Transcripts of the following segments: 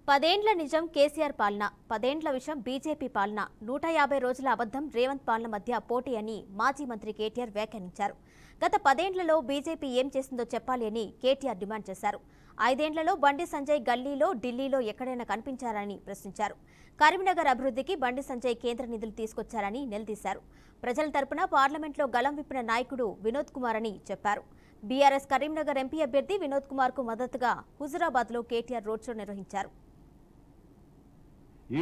పదేండ్ల నిజం కేసీఆర్ పాలన, పదేండ్ల విషయం బీజేపీ పాలన, 150 రోజుల అబద్ధం రేవంత్ పాలన మధ్య పోటీ అని మాజీ మంత్రి కేటీఆర్ వ్యాఖ్యానించారు. గత 10 ఏళ్లలో బీజేపీ ఏం చేసిందో చెప్పాలి అని కేటీఆర్ డిమాండ్ చేశారు. 5 ఏళ్లలో బండి సంజయ్ గల్లీలో, ఢిల్లీలో ఎక్కడైనా కనిపించారని ప్రశ్నించారు. కరీంనగర్ అభివృద్ధికి బండి సంజయ్ కేంద్ర నిధులు తీసుకొచ్చారని నిలదీశారు. ప్రజల తరపున పార్లమెంట్లో గలం విప్పిన నాయకుడు వినోద్ కుమార్ అని చెప్పారు. బీఆర్ఎస్ కరీంనగర్ ఎంపీ అభ్యర్థి వినోద్ కుమార్ కు మద్దతుగా హుజురాబాద్ లో కేటీఆర్ రోడ్ షో నిర్వహించారు.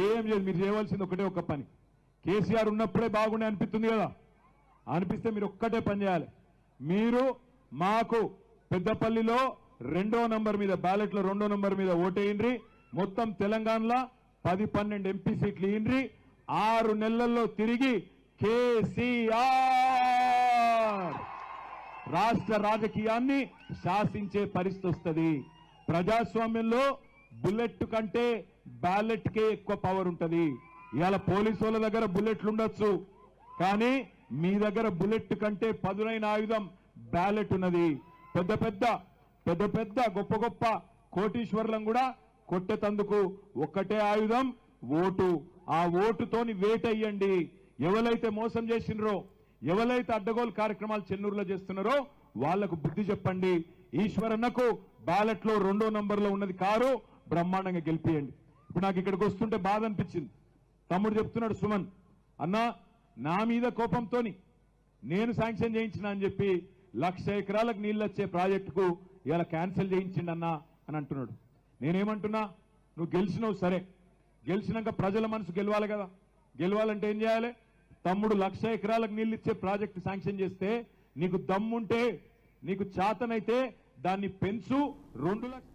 ఏం లేదు, మీరు చేయవలసింది ఒకటే ఒక పని. కేసీఆర్ ఉన్నప్పుడే బాగుండే అనిపిస్తుంది కదా, అనిపిస్తే మీరు ఒక్కటే పని చేయాలి. మీరు మాకు పెద్దపల్లిలో 2వ నంబర్ మీద బ్యాలెట్లో 2వ నంబర్ మీద ఓటేయండి. మొత్తం తెలంగాణలో 10-12 ఎంపీ సీట్లు ఇయ్యండి. 6 నెలల్లో తిరిగి కేసీఆర్ రాష్ట్ర రాజకీయాన్ని శాసించే పరిస్థితి వస్తుంది. ప్రజాస్వామ్యంలో బుల్లెట్ కంటే బ్యాలెట్ కే ఎక్కువ పవర్ ఉంటది. ఇవాళ పోలీసు వాళ్ళ దగ్గర బుల్లెట్లు ఉండొచ్చు, కానీ మీ దగ్గర బుల్లెట్ కంటే పదునైన ఆయుధం బ్యాలెట్ ఉన్నది. పెద్ద పెద్ద గొప్ప గొప్ప కోటీశ్వర్లను కూడా కొట్టేతందుకు ఒక్కటే ఆయుధం ఓటు. ఆ ఓటుతోని వేటయ్యండి. ఎవరైతే మోసం చేసినరో, ఎవరైతే అడ్డగోలు కార్యక్రమాలు చెన్నూరులో చేస్తున్నారో వాళ్లకు బుద్ధి చెప్పండి. ఈశ్వరన్నకు బ్యాలెట్ లో 2వ నంబర్లో ఉన్నది కారు, బ్రహ్మాండంగా గెలిపియండి. ఇప్పుడు నాకు ఇక్కడికి వస్తుంటే బాధ అనిపించింది. తమ్ముడు చెప్తున్నాడు సుమన్ అన్న, నా మీద కోపంతోని నేను శాంక్షన్ చేయించిన అని చెప్పి 1,00,000 ఎకరాలకు నీళ్ళు వచ్చే ప్రాజెక్టుకు ఇలా క్యాన్సిల్ చేయించిండన్న అని అంటున్నాడు. నేనేమంటున్నా, నువ్వు గెలిచినావు సరే, గెలిచినాక ప్రజల మనసు గెలవాలి కదా. గెలవాలంటే ఏం చేయాలి? తమ్ముడు 1,00,000 ఎకరాలకు నీళ్ళు ఇచ్చే ప్రాజెక్టు శాంక్షన్ చేస్తే నీకు దమ్ముంటే, నీకు చేతనైతే దాన్ని పెంచు. 2 లక్షల